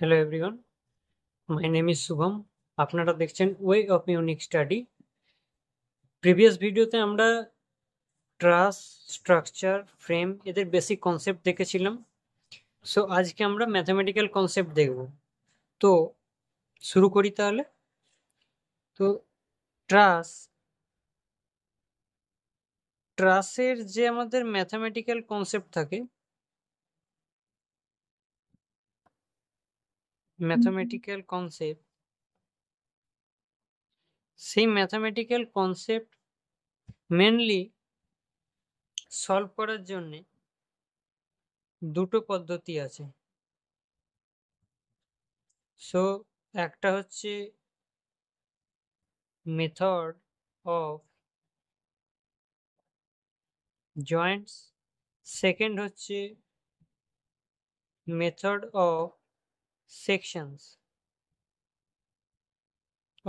Hello everyone, my name is Shubham. আপনারা দেখছেন way of unique study. Previous ভিডিওতে আমরা ট্রাস, স্ট্রাকচার, ফ্রেম এদের বেসিক কনসেপ্ট দেখেছিলাম। সো আজকে আমরা ম্যাথামেটিক্যাল কনসেপ্ট দেখব। তো শুরু করি তাহলে। তো ট্রাস, ট্রাসের যে আমাদের ম্যাথামেটিক্যাল কনসেপ্ট থাকে, ম্যাথামেটিক্যাল কনসেপ্ট, সেই ম্যাথামেটিক্যাল কনসেপ্ট মেনলি সলভ করার জন্যে দুটো পদ্ধতি আছে। সো একটা হচ্ছে মেথড অফ জয়েন্টস, সেকেন্ড হচ্ছে মেথড অফ সেকশনস।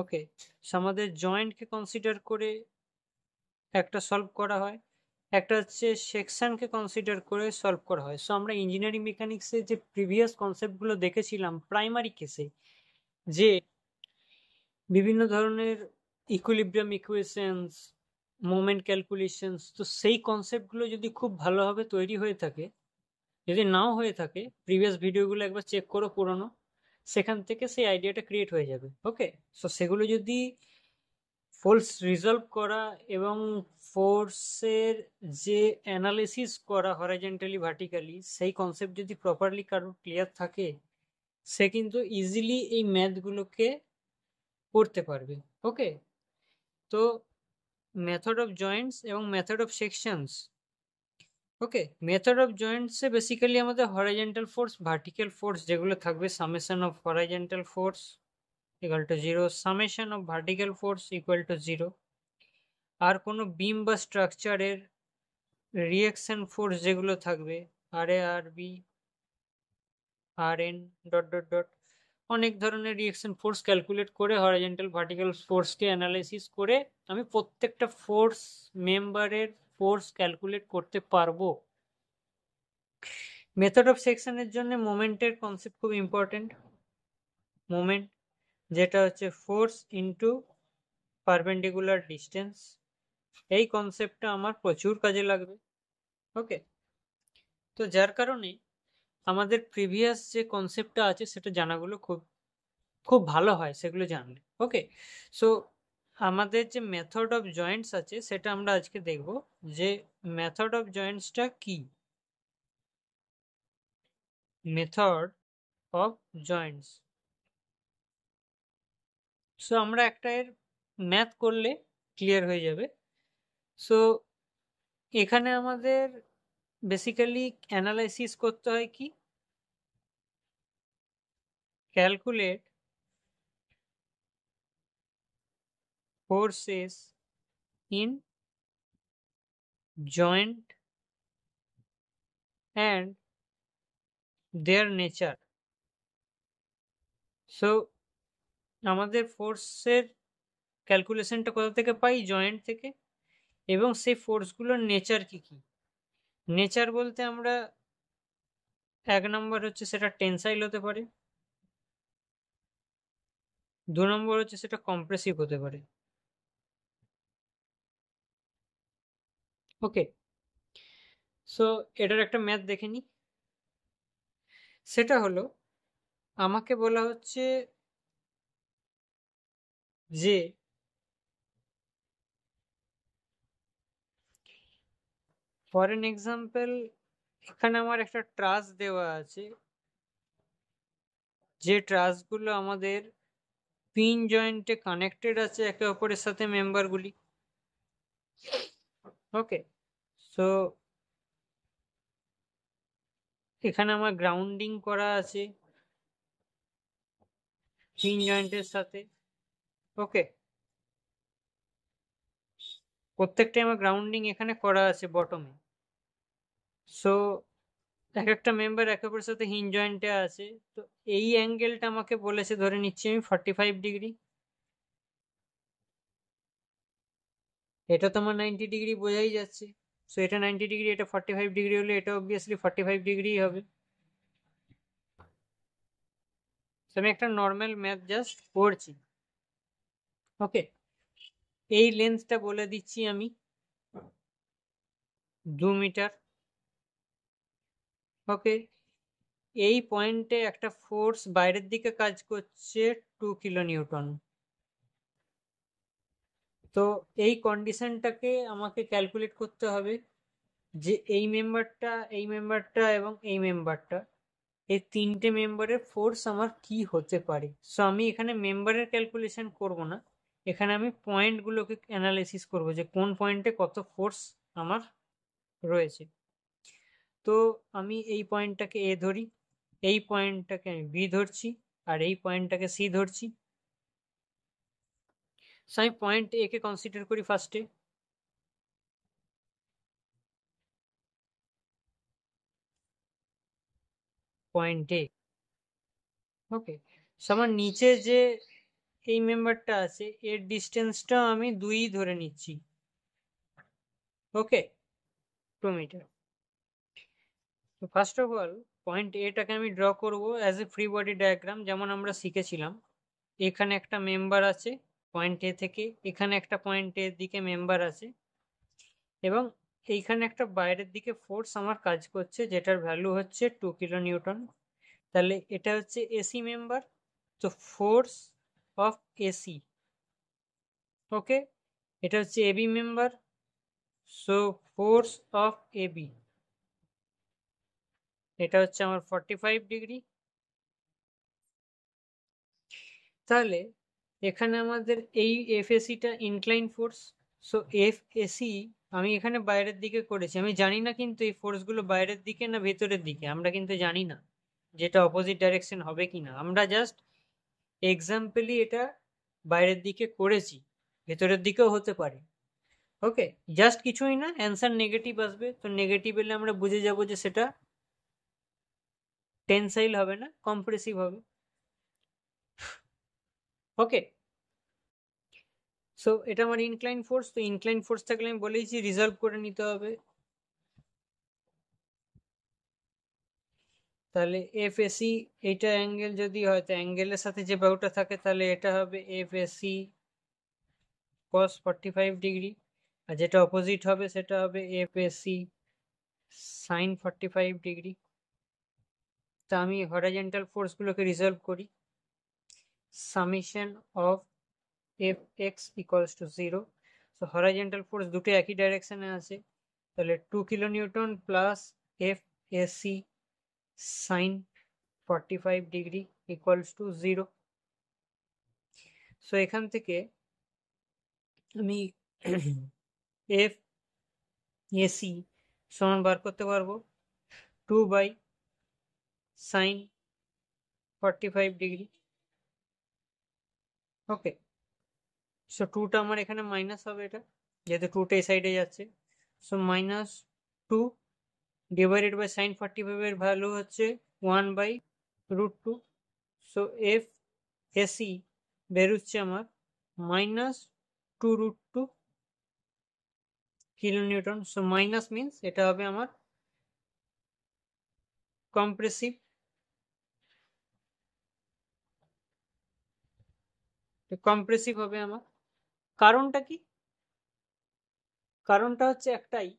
ওকে, আমাদের জয়েন্টকে কনসিডার করে একটা সলভ করা হয়, একটা হচ্ছে সেকশনকে কনসিডার করে সলভ করা হয়। সো আমরা ইঞ্জিনিয়ারিং মেকানিক্সে যে প্রিভিয়াস কনসেপ্টগুলো দেখেছিলাম প্রাইমারি কেসে, যে বিভিন্ন ধরনের ইকুইলিব্রিয়াম ইকুয়েশনস, মোমেন্ট ক্যালকুলেশনস, তো সেই কনসেপ্টগুলো যদি খুব ভালোভাবে তৈরি হয়ে থাকে, যদি নাও হয়ে থাকে প্রিভিয়াস ভিডিওগুলো একবার চেক করো পুরনো, সেখান থেকে সেই আইডিয়াটা ক্রিয়েট হয়ে যাবে। ওকে, সো সেগুলো যদি ফোর্স রিজলভ করা এবং ফোর্সের যে অ্যানালিসিস করা হরাইজন্টালি ভার্টিক্যালি, সেই কনসেপ্ট যদি প্রপারলি কারোর ক্লিয়ার থাকে, সে কিন্তু ইজিলি এই ম্যাথগুলোকে করতে পারবে। ওকে, তো মেথড অফ জয়েন্টস এবং method of sections. Okay, method of জয়েন্টসে বেসিক্যালি আমাদের হরাইজন্টাল ফোর্স, ভার্টিক্যাল ফোর্স যেগুলো থাকবে, summation of horizontal force equal to 0, summation of vertical force equal to 0। আর কোনো বিম বা স্ট্রাকচারের রিয়াকশন ফোর্স যেগুলো থাকবে, R A, R B, R N dot dot dot, অনেক ধরনের রিয়াকশন ফোর্স ক্যালকুলেট করে হরাইজন্টাল ভার্টিক্যাল ফোর্সকে অ্যানালাইসিস করে আমি প্রত্যেকটা ফোর্স মেম্বারের ফোর্স ক্যালকুলেট করতে পারবো। মেথড অফ সেকশনের জন্য মোমেন্টের কনসেপ্ট খুব ইম্পর্টেন্ট। মোমেন্ট যেটা হচ্ছে ফোর্স ইন্টু পারপেন্ডিকুলার ডিস্টেন্স, এই কনসেপ্টটা আমার প্রচুর কাজে লাগবে। ওকে, তো যার কারণে আমাদের প্রিভিয়াস যে কনসেপ্টটা আছে সেটা জানাগুলো খুব খুব ভালো হয় সেগুলো জানলে। ওকে, সো আমাদের যে মেথড অফ জয়েন্টস আছে সেটা আমরা আজকে দেখব, যে মেথড অফ জয়েন্টসটা কি। মেথড অফ জয়েন্টস, সো আমরা একটা এর ম্যাথ করলে ক্লিয়ার হয়ে যাবে। সো এখানে আমাদের বেসিক্যালি অ্যানালাইসিস করতে হয় কি, calculate forces in joint and there nature. So আমাদের ফোর্সের ক্যালকুলেশনটা কোথা থেকে পাই? জয়েন্ট থেকে। এবং সেই ফোর্সগুলোর নেচার কি কি? নেচার বলতে আমরা এক নম্বর হচ্ছে সেটা টেনসাইল হতে পারে, দু নম্বর হচ্ছে সেটা কম্প্রেসিভ হতে পারে। ওকে, সো এটার একটা ম্যাথ দেখে নিই। সেটা হলো, আমাকে বলা হচ্ছে যে ফর এন এক্সাম্পল, এখানে আমার একটা ট্রাস দেওয়া আছে, যে ট্রাসগুলো আমাদের পিন জয়েন্টে কানেক্টেড আছে একে অপরের সাথে মেম্বারগুলি। ওকে, সো এখানে আমার গ্রাউন্ডিং করা আছে পিন জয়েন্টের সাথে। ওকে, প্রত্যেকটাই আমার গ্রাউন্ডিং এখানে করা আছে বটমে। সো এক একটা মেম্বার একে অপরের সাথে হিঞ্জ জয়েন্টে আছে। তো এই অ্যাঙ্গেলটা আমাকে বলেছে, ধরে নিচ্ছি আমি 45 ডিগ্রি। এটা তো আমার 90 ডিগ্রি বোঝাই যাচ্ছে। সো এটা 90 ডিগ্রি, এটা 45 ডিগ্রি হলে এটা অবভিয়াসলি 45 ডিগ্রি হবে। আমি একটা নর্মাল ম্যাথ জাস্ট করছি। ওকে, এই লেন্থটা বলে দিচ্ছি আমি 2 মিটার। ওকে, এই পয়েন্টে একটা ফোর্স বাইরের দিকে কাজ করছে 2 কিলো নিউটন। তো এই কন্ডিশনটাকে আমাকে ক্যালকুলেট করতে হবে যে এই মেম্বারটা এবং এই মেম্বারটা, এই তিনটে মেম্বারের ফোর্স আমার কি হতে পারে। সো আমি এখানে মেম্বারের ক্যালকুলেশন করব না, এখানে আমি পয়েন্টগুলোকে অ্যানালাইসিস করব যে কোন পয়েন্টে কত ফোর্স আমার রয়েছে। তো আমি এই পয়েন্টটাকে এ ধরি, এই পয়েন্টটাকে আমি বি ধরছি, আর এই পয়েন্টটাকে সি ধরছি। সো আমি পয়েন্ট এ কে কনসিডার করি ফার্স্টে। পয়েন্ট এ। ওকে, সো আমার নিচে যে এই মেম্বারটা আছে এর ডিস্টেন্সটা আমি 2 ধরে নিচ্ছি। ওকে, 2 মিটার। তো ফার্স্ট অফ অল পয়েন্ট এটাকে আমি ড্র করব as a free body diagram, যেমন আমরা শিখেছিলাম। এখানে একটা মেম্বার আছে পয়েন্ট এ থেকে, এখানে একটা পয়েন্ট এর দিকে মেম্বার আছে, এবং এইখানে একটা বাইরের দিকে ফোর্স আমার কাজ করছে যেটার ভ্যালু হচ্ছে 2 কিলো নিউটন। তাহলে এটা হচ্ছে এসি মেম্বার, তো ফোর্স অফ এসি। ওকে, এটা হচ্ছে AB member, so force of AB, এটা হচ্ছে আমার 45 ডিগ্রি। তাহলে এখানে আমাদের এই এফএসিটা ইনক্লাইন ফোর্স, সো এফএসি আমি এখানে বাইরের দিকে করেছি। আমি জানি না কিন্তু এই ফোর্সগুলো বাইরের দিকে না ভেতরের দিকে, আমরা কিন্তু জানি না যেটা অপোজিট ডাইরেকশন হবে কিনা। আমরা জাস্ট এক্সাম্পলি এটা বাইরের দিকে করেছি, ভেতরের দিকেও হতে পারে। ওকে, জাস্ট কিছুই না, অ্যান্সার নেগেটিভ আসবে। তো নেগেটিভ এলে আমরা বুঝে যাব যে সেটা টেনসাইল হবে না, কম্প্রেসিভ হবে। ওকে, সো এটা আমার ইনক্লাইন ফোর্স। তো ইনক্লাইন ফোর্স থাকলে আমি বলেইছি রিজলভ করে নিতে হবে। তাহলে এফ এসি, এইটা অ্যাঙ্গেল যদি হয় তো অ্যাঙ্গেলের সাথে যে বাহুটা থাকে তাহলে এটা হবে এফ এসি cos 45 ডিগ্রি, আর যেটা অপোজিট হবে সেটা হবে এফ এসি sin 45 ডিগ্রি। তা আমি হরাইজন্টাল ফোর্সগুলোকে রিজলভ করি। Summation of F X equals to 0। So horizontal force দুটো একই ডাইরেকশনে আছে, তাহলে 2 kilo Newton plus F AC sin 45 degree equals to 0। So এখান থেকে আমি এফ এসি সমান বার করতে পারবো 2 by sin 45 degree. Okay, so 2টা আমার এখানে মাইনাস হবে, এটা যেহেতু 2টা এই সাইডে যাচ্ছে। So minus 2 divided by sin 45 এর ভ্যালু হচ্ছে 1 বাই √2। সো এফ এসি বেরোচ্ছে আমার -2√2 kilo Newton. So minus means এটা হবে আমার কম্প্রেসিভ। কম্প্রেসিভ হবে আমার। কারণটা কি? কারণটা হচ্ছে একটাই,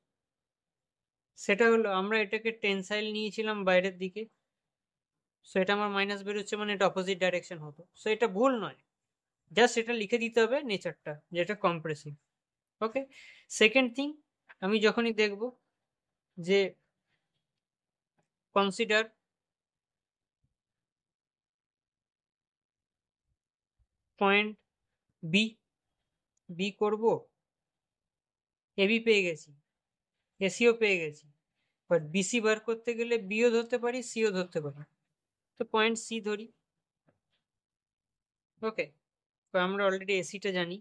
সেটা হলো আমরা এটাকে টেনসাইল নিয়েছিলাম বাইরের দিকে, সো এটা আমার মাইনাস বেরোচ্ছে, মানে এটা অপোজিট ডাইরেকশন হতো। সো এটা ভুল নয়, জাস্ট এটা লিখে দিতে হবে নেচারটা যেটা কম্প্রেসিভ। ওকে, সেকেন্ড থিং, আমি যখনই দেখব যে কনসিডার পয়েন্ট বি, বি করব, এবি পেয়ে গেছি, এসিও পেয়ে গেছি, বাট বিসি বার করতে গেলে বিও ধরতে পারি, সিও ধরতে পারি। তো পয়েন্ট সি ধরি। ওকে, তো আমরা অলরেডি এসিটা জানি,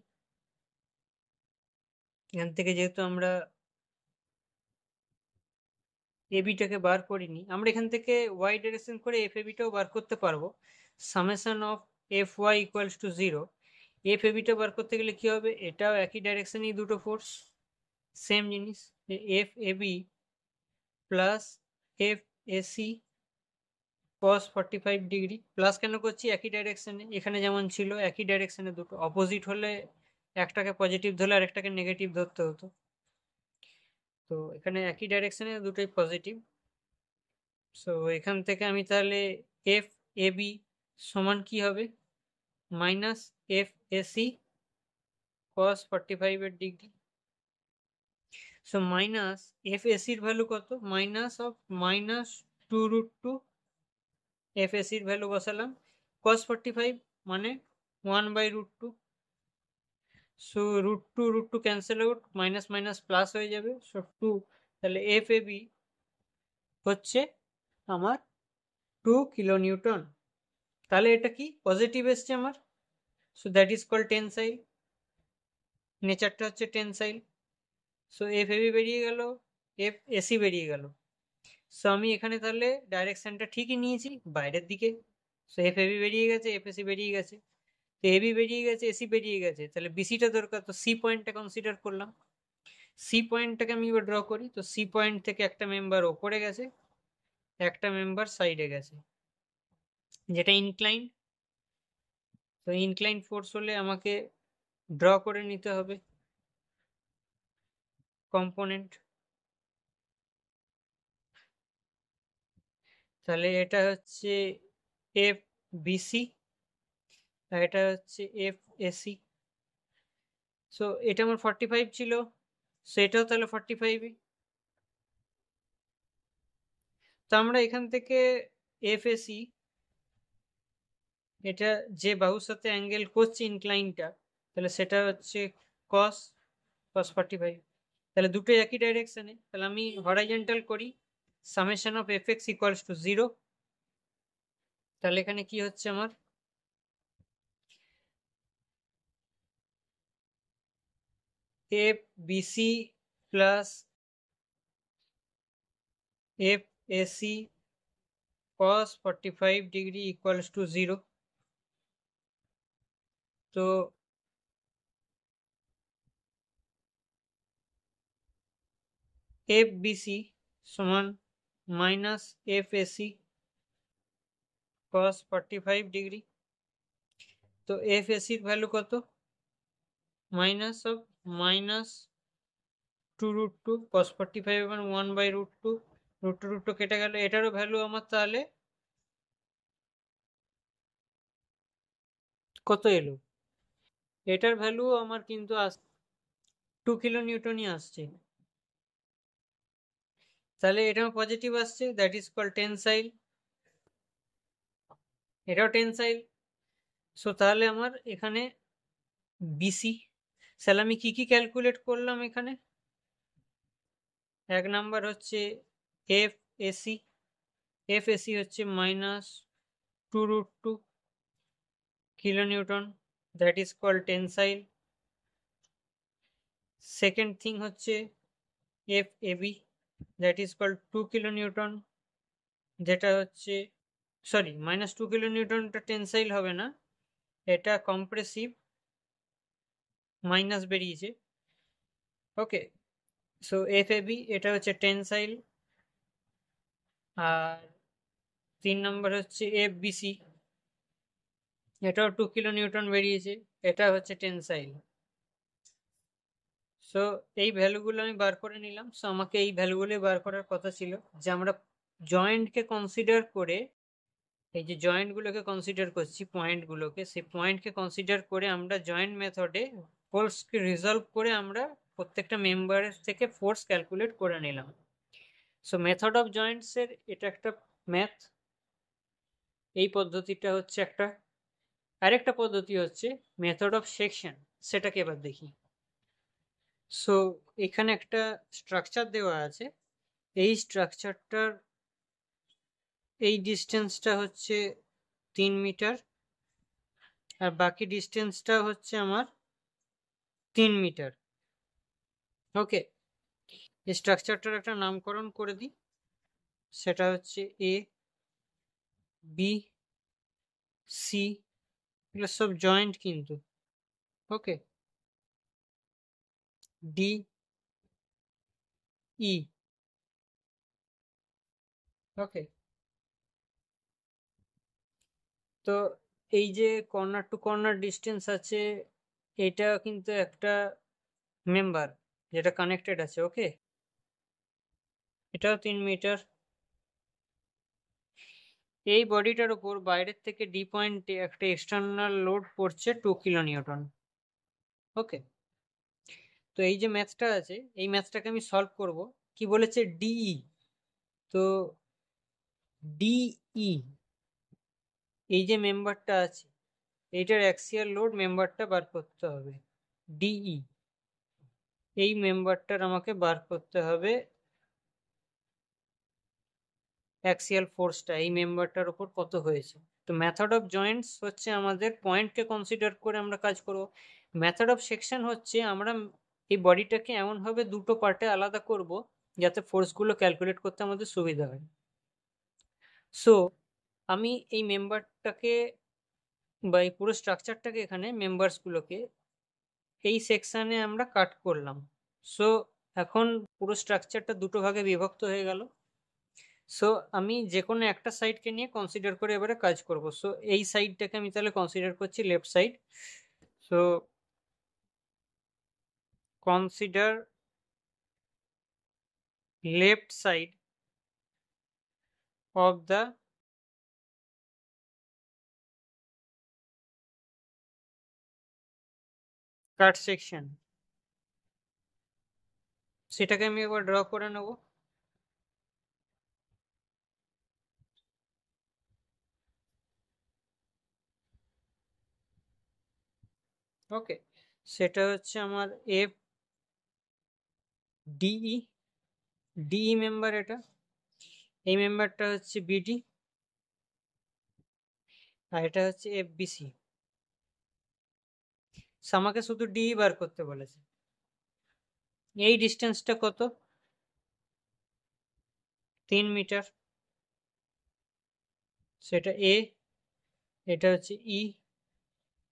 এখান থেকে যেহেতু আমরা এবিটাকে বার করিনি, আমরা এখান থেকে ওয়াই ডাইরেকশন করে এফ এবিটাও বার করতে পারবো। Summation of F Y equals to 0। F এবিটা বার করতে গেলে কি হবে, এটাও একই ডাইরেকশনই দুটো ফোর্স, সেম জিনিস, F AB plus F AC cos 45 degree. Plus কেন করছি? একই ডাইরেকশনে, এখানে যেমন ছিল একই ডাইরেকশনে, দুটো অপোজিট হলে একটাকে পজিটিভ ধরলে আর একটাকে নেগেটিভ ধরতে হতো। তো এখানে একই ডাইরেকশনে দুটোই পজিটিভ। সো এখান থেকে আমি তাহলে এফ এ বি সমান কি হবে? Minus F AC cos 45 degree. So minus F এসির ভ্যালু কত? Minus of minus 2√2। এফ এসির ভ্যালু বসালাম, cos 45 মানে 1/√2। So √2 cancel out, minus minus plus হয়ে যাবে, সো 2। তাহলে এফ এ বি হচ্ছে আমার 2 কিলো নিউটন। তাহলে এটা কি পজিটিভ এসছে আমার, so that is called tensile, নেচারটা হচ্ছে টেনসাইল। সো এফ এবি বেরিয়ে গেল, এফ এসি বেরিয়ে গেল। সো আমি এখানে তাহলে ডাইরেকশনটা ঠিকই নিয়েছি বাইরের দিকে। সো এফ এবি বেরিয়ে গেছে, এফ এসি বেরিয়ে গেছে, তো এবি বেরিয়ে গেছে, এসি বেরিয়ে গেছে, তাহলে বিসিটা দরকার, তো সি পয়েন্টটা কনসিডার করলাম। সি পয়েন্টটাকে আমি এবার ড্র করি, তো সি পয়েন্ট থেকে একটা মেম্বার ওপরে গেছে, একটা মেম্বার সাইডে গেছে, যেটা ইনক্লাইন। তো ইনক্লাইন ফোর্স হলে আমাকে ড্র করে নিতে হবে কম্পোনেন্ট। তাহলে এটা হচ্ছে এফ বিসি আর এটা হচ্ছে এফ এসি। সো এটা আমার 45 ছিল, সেটাও তাহলে 45ই। তো আমরা এখান থেকে এফ এসি, এটা যে বাহুর সাথে অ্যাঙ্গেল করছে ইনক্লাইনটা, তাহলে সেটা হচ্ছে কস কস 45। তাহলে দুটো একই ডাইরেকশনে, তাহলে আমি হরাইজন্টাল করি, summation of F X equals to 0। তাহলে এখানে কি হচ্ছে আমার, F BC plus F AC cos 45 degree equals to 0। তো এফ বিসি সমান minus F AC cos 45 degree. তো এফ এসির ভ্যালু কত? মাইনাস অফ মাইনাস 2√2, cos 45 এবং 1/√2, √2 কেটে গেল, এটারও ভ্যালু আমার তাহলে কত এলো? এটার ভ্যালু আমার কিন্তু 2 কিলো নিউটনই আসছে। তাহলে এটা পজিটিভ আসছে, দ্যাট ইজ কল্ড টেনসাইল, এটাও টেনসাইল। সো তাহলে আমার এখানে বিসি, তাহলে আমি কি কি ক্যালকুলেট করলাম এখানে? এক নাম্বার হচ্ছে এফ এসি, এফ এসি হচ্ছে minus 2√2 kilo newton, that is called tensile. Second thing হচ্ছে F AB, that is called 2 kilo newton, যেটা হচ্ছে সরি মাইনাস 2 কিলো নিউটনটা টেনসাইল হবে না, এটা কম্প্রেসিভ, মাইনাস বেরিয়েছে। ওকে, সো এফ এবি এটা হচ্ছে টেনসাইল। আর 3 নম্বর হচ্ছে এফ বিসি, এটাও 2 কিলো নিউটন বেরিয়েছে, এটা হচ্ছে টেনসাইল। সো এই ভ্যালুগুলো আমি বার করে নিলাম। সো আমাকে এই ভ্যালুগুলো বার করার কথা ছিল, যে আমরা জয়েন্টকে কনসিডার করে, এই যে জয়েন্টগুলোকে কনসিডার করছি পয়েন্টগুলোকে, সেই পয়েন্টকে কনসিডার করে আমরা জয়েন্ট মেথডে ফোর্সকে রিজলভ করে আমরা প্রত্যেকটা মেম্বারের থেকে ফোর্স ক্যালকুলেট করে নিলাম। সো মেথড অফ জয়েন্টসের এটা একটা ম্যাথ, এই পদ্ধতিটা হচ্ছে একটা। আরেকটা পদ্ধতি হচ্ছে মেথড অফ সেকশন, সেটাকে এবার দেখি। সো এখানে একটা স্ট্রাকচার দেওয়া আছে, এই স্ট্রাকচারটার এই ডিস্টেন্সটা হচ্ছে 3 মিটার, আর বাকি ডিস্টেন্সটা হচ্ছে আমার 3 মিটার। ওকে, এই স্ট্রাকচারটার একটা নামকরণ করে দিই, সেটা হচ্ছে এ বি সি, এগুলো সব জয়েন্ট কিন্তু। ওকে, ডি ই। ওকে, তো এই যে কর্নার টু কর্নার ডিস্টেন্স আছে, এটা কিন্তু একটা মেম্বার যেটা কানেক্টেড আছে। ওকে, এটাও 3 মিটার। এই বডিটার উপর বাইরের থেকে ডি পয়েন্টে একটা এক্সটার্নাল লোড পড়ছে 2 কিলোনিউটন। ওকে, তো এই যে ম্যাথটা আছে, এই ম্যাথটাকে আমি সলভ করব। কি বলেছে? ডিই। তো ডিই, এই যে মেম্বারটা আছে, এইটার অ্যাক্সিয়াল লোড মেম্বারটা বার করতে হবে। ডিই, এই মেম্বারটার আমাকে বার করতে হবে অ্যাক্সিয়াল ফোর্সটা এই মেম্বারটার উপর কত হয়েছে। তো মেথড অফ জয়েন্টস হচ্ছে আমাদের পয়েন্টকে কনসিডার করে আমরা কাজ করব। মেথড অফ সেকশন হচ্ছে আমরা এই বডিটাকে এমনভাবে দুটো পার্টে আলাদা করব যাতে ফোর্সগুলো ক্যালকুলেট করতে আমাদের সুবিধা হয়। সো আমি এই মেম্বারটাকে বা এই পুরো স্ট্রাকচারটাকে, এখানে মেম্বার্সগুলোকে এই সেকশানে আমরা কাট করলাম। সো এখন পুরো স্ট্রাকচারটা দুটো ভাগে বিভক্ত হয়ে গেল। সো আমি যে কোনো একটা সাইডকে নিয়ে কনসিডার করে এবারে কাজ করব। সো এই সাইডটাকে আমি তাহলে কনসিডার করছি left side. So consider left side of the cut section, সেটাকে আমি একবার ড্র করে নেব। ওকে, সেটা হচ্ছে আমার এফ ডিই, ডিই মেম্বার এটা। এই মেম্বারটা হচ্ছে বিডি, আর এটা হচ্ছে এফবিসি। আমাকে শুধু ডিই বার করতে বলেছে। এই ডিস্টেন্সটা কত? 3 মিটার। সেটা এ, এটা হচ্ছে ই,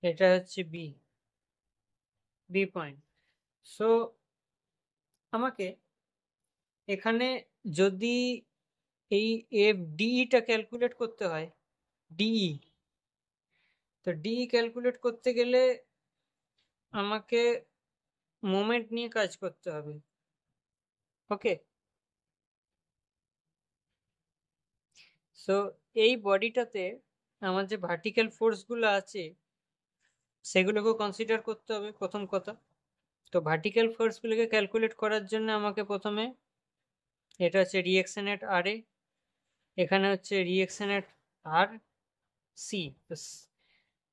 এটা হচ্ছে বি, বি পয়েন্ট। সো আমাকে এখানে যদি এই এফ ডিইটা ক্যালকুলেট করতে হয়, ডিই, তো ডিই ক্যালকুলেট করতে গেলে আমাকে মোমেন্ট নিয়ে কাজ করতে হবে। ওকে, সো এই বডিটাতে আমার যে ভার্টিক্যাল ফোর্সগুলো আছে সেগুলোকেও কনসিডার করতে হবে প্রথম কথা। তো ভার্টিক্যাল ফোর্সগুলোকে ক্যালকুলেট করার জন্য আমাকে প্রথমে, এটা হচ্ছে রিঅ্যাকশন এট আর এ, এখানে হচ্ছে রিঅ্যাকশন এট আর সি।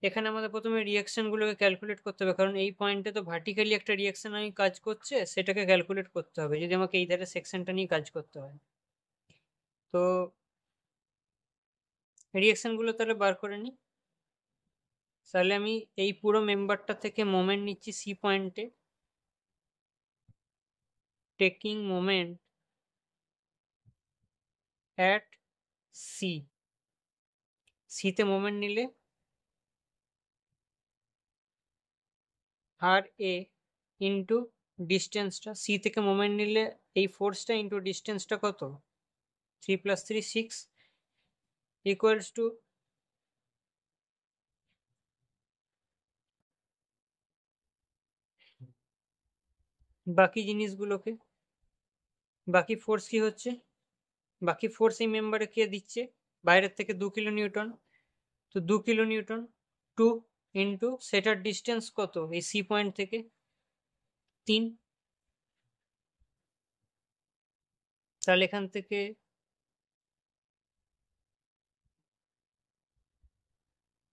এখানে আমাদের প্রথমে রিঅ্যাকশনগুলোকে ক্যালকুলেট করতে হবে, কারণ এই পয়েন্টে তো ভার্টিক্যালি একটা রিঅ্যাকশন আমি কাজ করছে, সেটাকে ক্যালকুলেট করতে হবে যদি আমাকে এই ধারে সেকশনটা নিয়ে কাজ করতে হয়। তো রিঅ্যাকশনগুলো তাহলে বার করে নিই। তাহলে আমি এই পুরো মেম্বারটা থেকে মোমেন্ট নিচ্ছি সি পয়েন্টে, টেকিং মোমেন্ট অ্যাট সি। সিতে মোমেন্ট নিলে আর এ ইন্টু ডিস্টেন্সটা, সি থেকে মোমেন্ট নিলে এই ফোর্সটা ইন্টু ডিস্টেন্সটা কত? 3 + 3 6 ইকুয়ালস টু বাকি জিনিসগুলোকে, বাকি ফোর্স কি হচ্ছে? বাকি ফোর্স এই মেম্বারে কে দিচ্ছে? বাইরের থেকে 2 কিলোনিউটন। তো 2 কিলোনিউটন 2 ইন্টু সেটার ডিস্টেন্স কত এই সি পয়েন্ট থেকে? 3। তাহলে এখান থেকে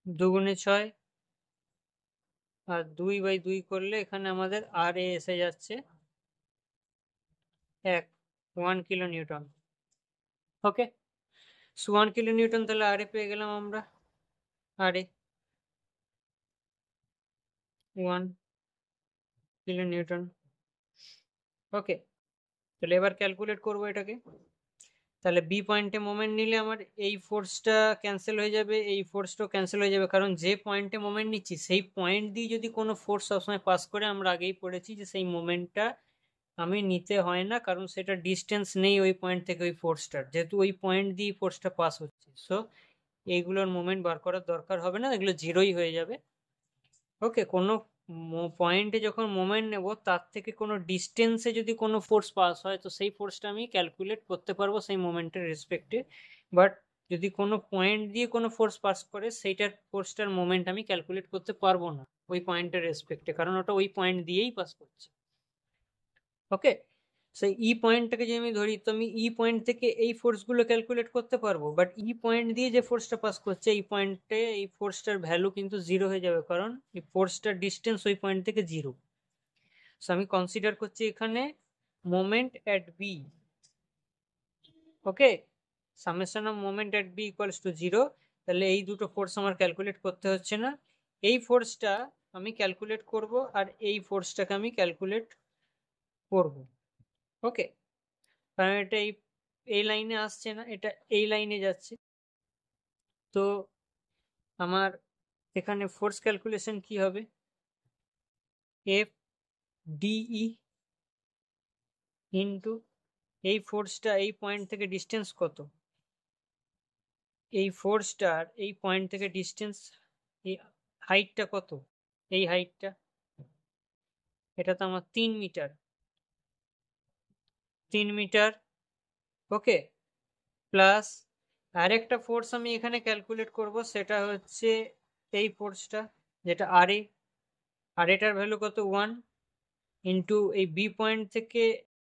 2 × 6 আর 2/2 করলে এখানে আমাদের আর এ এসে যাচ্ছে 1 কিলোনিউটন। ওকে, 1 কিলোনিউটন তাহলে আর এ পেয়ে গেলাম আমরা। আর এ 1 কিলোনিউটন। ওকে, তাহলে এবার ক্যালকুলেট করবো এটাকে। তাহলে বি পয়েন্টে মোমেন্ট নিলে আমার এই ফোর্সটা ক্যান্সেল হয়ে যাবে, এই ফোর্সটাও ক্যান্সেল হয়ে যাবে, কারণ যে পয়েন্টে মোমেন্ট নিচ্ছি সেই পয়েন্ট দিয়ে যদি কোনো ফোর্স সবসময় পাস করে, আমরা আগেই পড়েছি যে সেই মোমেন্টটা আমি নিতে হয় না, কারণ সেটা ডিস্টেন্স নেই ওই পয়েন্ট থেকে ওই ফোর্সটার, যেহেতু ওই পয়েন্ট দিয়ে ফোর্সটা পাস হচ্ছে। সো এইগুলোর মোমেন্ট বার করার দরকার হবে না, এগুলো জিরোই হয়ে যাবে। ওকে, কোনো পয়েন্টে যখন মোমেন্ট নেব তার থেকে কোনো ডিস্টেন্সে যদি কোনো ফোর্স পাস হয় তো সেই ফোর্সটা আমি ক্যালকুলেট করতে পারবো সেই মোমেন্টের রেসপেক্টে। বাট যদি কোনো পয়েন্ট দিয়ে কোনো ফোর্স পাস করে সেইটার ফোর্সটার মোমেন্ট আমি ক্যালকুলেট করতে পারবো না ওই পয়েন্টের রেসপেক্টে, কারণ ওটা ওই পয়েন্ট দিয়েই পাস করছে। ওকে, সেই ই পয়েন্টটাকে যদি আমি ধরি তো আমি ই পয়েন্ট থেকে এই ফোর্সগুলো ক্যালকুলেট করতে পারবো, বাট ই পয়েন্ট দিয়ে যে ফোর্সটা পাস করছে এই পয়েন্টে এই ফোর্সটার ভ্যালু কিন্তু জিরো হয়ে যাবে, কারণ এই ফোর্সটার ডিস্টেন্স ওই পয়েন্ট থেকে জিরো। সো আমি কনসিডার করছি এখানে moment at B. Okay, summation of moment at B equals to zero. তাহলে এই দুটো ফোর্স আমার ক্যালকুলেট করতে হচ্ছে না, এই ফোর্সটা আমি ক্যালকুলেট করব আর এই ফোর্সটাকে আমি ক্যালকুলেট করব। ওকে, কারণ এটা এই লাইনে আসছে না, এটা এই লাইনে যাচ্ছে। তো আমার এখানে ফোর্স ক্যালকুলেশন কি হবে, এফ ডিই ইন্টু এই ফোর্সটা এই পয়েন্ট থেকে ডিস্টেন্স কত, এই ফোর্সটার এই পয়েন্ট থেকে ডিস্টেন্স, এই হাইটটা কত, এই হাইটটা, এটা তো আমার 3 মিটার, 3 মিটার। ওকে, প্লাস আরেকটা ফোর্স আমি এখানে ক্যালকুলেট করব, সেটা হচ্ছে এই ফোর্সটা যেটা আর এ, আর এটার ভ্যালু কত 1 ইন্টু এই বি পয়েন্ট থেকে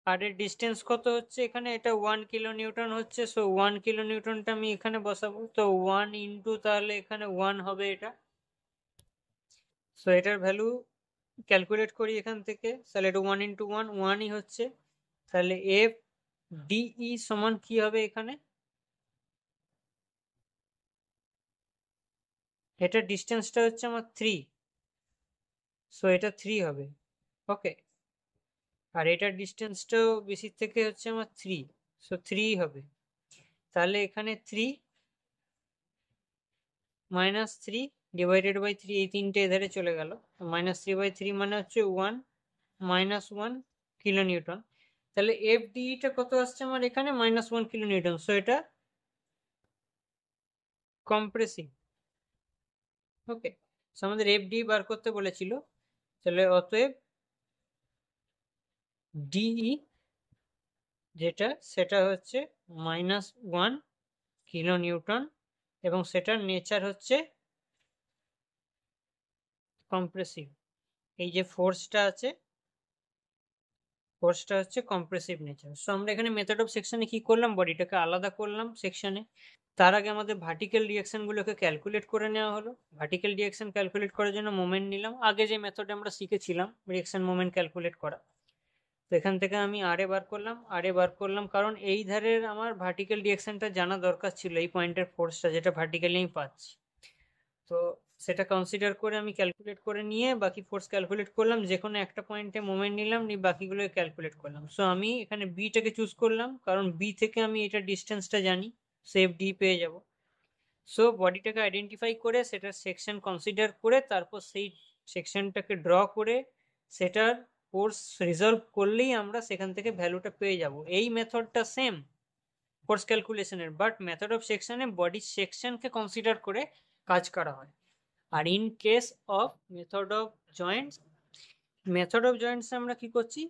আর এর ডিস্টেন্স কত হচ্ছে এখানে, এটা 1 কিলো নিউটন হচ্ছে। সো 1 কিলো নিউটনটা আমি এখানে বসাবো, তো 1 ইন্টু তাহলে এখানে 1 হবে এটা। সো এটার ভ্যালু ক্যালকুলেট করি এখান থেকে, তাহলে এটা 1 ইন্টু 1 1ই হচ্ছে। তাহলে এফ ডিই সমান কি হবে এখানে, এটার ডিস্টেন্সটা হচ্ছে আমার 3, সো এটা 3 হবে। ওকে, আর এটার ডিস্টেন্সটাও বেশি থেকে হচ্ছে আমার 3, সো 3 হবে। তাহলে এখানে 3 মাইনাস 3 ডিভাইডেড বাই 3, এই তিনটে এধারে চলে গেল, -3/3 মানে হচ্ছে 1 -1 কিলো নিউটন। তাহলে এফ ডিটা কত আসছে আমার এখানে, -1 কিলো নিউটন। সো এটা কম্প্রেসিভ। ওকে, সো আমাদের এফ ডি বার করতে বলেছিল, তাহলে অতএব ডিই যেটা সেটা হচ্ছে -1 কিলো নিউটন, এবং সেটার নেচার হচ্ছে কম্প্রেসিভ। এই যে ফোর্সটা আছে, ফোর্সটা হচ্ছে কম্প্রেসিভ নেচার। সো আমরা এখানে মেথড অফ সেকশনে কি করলাম, বডিটাকে আলাদা করলাম সেকশনে। তার আগে আমাদের ভার্টিক্যাল ডিরেকশনগুলোকে ক্যালকুলেট করে নেওয়া হলো। ভার্টিক্যাল ডিরেকশন ক্যালকুলেট করার জন্য মোমেন্ট নিলাম, আগে যে মেথডে আমরা শিখেছিলাম ডিরেকশন মোমেন্ট ক্যালকুলেট করা। তো এখান থেকে আমি আরে বার করলাম, আরে বার করলাম কারণ এই ধারের আমার ভার্টিক্যাল ডিরেকশনটা জানা দরকার ছিল, এই পয়েন্টের ফোর্সটা যেটা ভার্টিক্যালি আমি পাচ্ছি। তো সেটা কনসিডার করে আমি ক্যালকুলেট করে নিয়ে বাকি ফোর্স ক্যালকুলেট করলাম, যে কোনো একটা পয়েন্টে মোমেন্ট নিলাম, নিয়ে বাকিগুলো ক্যালকুলেট করলাম। সো আমি এখানে বিটাকে চুজ করলাম কারণ বি থেকে আমি এটা ডিস্টেন্সটা জানি, সেভ ডি পেয়ে যাব। সো বডিটাকে আইডেন্টিফাই করে সেটার সেকশন কনসিডার করে তারপর সেই সেকশনটাকে ড্র করে সেটার ফোর্স রিজলভ করলেই আমরা সেখান থেকে ভ্যালুটা পেয়ে যাব। এই মেথডটা সেম ফোর্স ক্যালকুলেশনের, বাট মেথড অফ সেকশনে বডি সেকশনকে কনসিডার করে কাজ করা হয়। আর in case of method of joints, method of জয়েন্টসে আমরা কি করছি,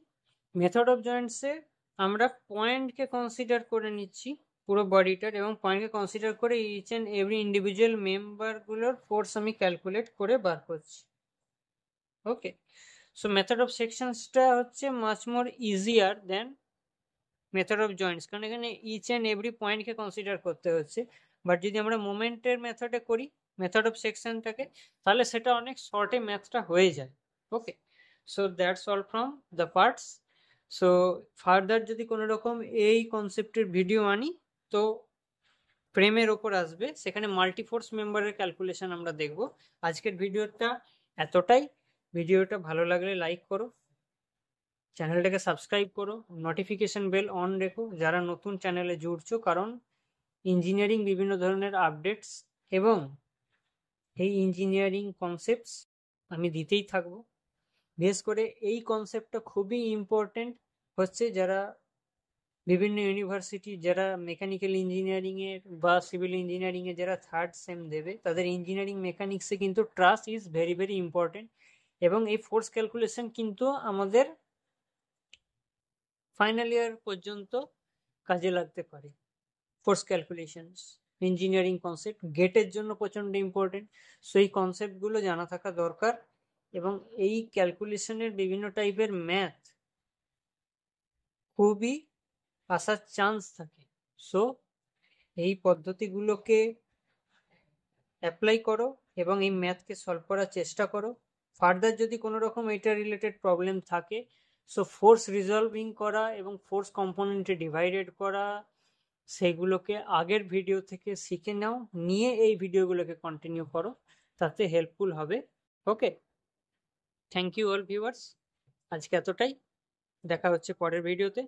মেথড অফ জয়েন্টসে আমরা পয়েন্টকে কনসিডার করে নিচ্ছি পুরো বডিটার, এবং পয়েন্টকে কনসিডার করে ইচ অ্যান্ড এভরি ইন্ডিভিজুয়াল মেম্বারগুলোর ফোর্স আমি ক্যালকুলেট করে বার করছি। ওকে, সো মেথড অফ সেকশনসটা হচ্ছে much more easier than method of joints, কারণ এখানে ইচ অ্যান্ড এভরি পয়েন্টকে কনসিডার করতে হচ্ছে। বাট যদি আমরা মোমেন্টের মেথডে করি মেথড অফ সেকশনটাকে, তাহলে সেটা অনেক শর্টে ম্যাথটা হয়ে যায়। Okay, so that's all from the parts. So further যদি কোনো রকম এই কনসেপ্টের ভিডিও আনি তো ফ্রেমের ওপর আসবে, সেখানে মাল্টিফোর্স মেম্বারের ক্যালকুলেশন আমরা দেখব। আজকের ভিডিওটা এতটাই। ভিডিওটা ভালো লাগলে লাইক করো, চ্যানেলটাকে সাবস্ক্রাইব করো, নোটিফিকেশন বেল অন রেখো যারা নতুন চ্যানেলে জুড়ছো, কারণ ইঞ্জিনিয়ারিং বিভিন্ন ধরনের আপডেটস এবং এই ইঞ্জিনিয়ারিং কনসেপ্টস আমি দিতেই থাকবো। বিশেষ করে এই কনসেপ্টটা খুবই ইম্পর্টেন্ট হচ্ছে যারা বিভিন্ন ইউনিভার্সিটি যারা মেকানিক্যাল ইঞ্জিনিয়ারিংয়ের বা সিভিল ইঞ্জিনিয়ারিংয়ে যারা থার্ড সেম দেবে, তাদের ইঞ্জিনিয়ারিং মেকানিক্সে কিন্তু trust is very very important. এবং এই ফোর্স ক্যালকুলেশন কিন্তু আমাদের ফাইনাল ইয়ার পর্যন্ত কাজে লাগতে পারে। ফোর্স ক্যালকুলেশনস ইঞ্জিনিয়ারিং কনসেপ্ট গেটের জন্য প্রচণ্ড ইম্পর্টেন্ট। সো এই কনসেপ্টগুলো জানা থাকা দরকার। এবং এই ক্যালকুলেশনের বিভিন্ন টাইপের ম্যাথ খুবই আসার চান্স থাকে। সো এই পদ্ধতিগুলোকে অ্যাপ্লাই করো এবং এই ম্যাথকে সলভ করার চেষ্টা করো। ফার্দার যদি কোনো রকম এটা রিলেটেড প্রবলেম থাকে, সো ফোর্স রিজলভিং করা এবং ফোর্স কম্পোনেন্টে ডিভাইডেড করা, সেগুলোকে আগের ভিডিও থেকে শিখে নাও, নিয়ে এই ভিডিওগুলোকে কন্টিনিউ করো, তাতে হেল্পফুল হবে। ওকে, থ্যাংক ইউ অল ভিউয়ার্স, আজকে এতটাই। দেখা হচ্ছে পরের ভিডিওতে।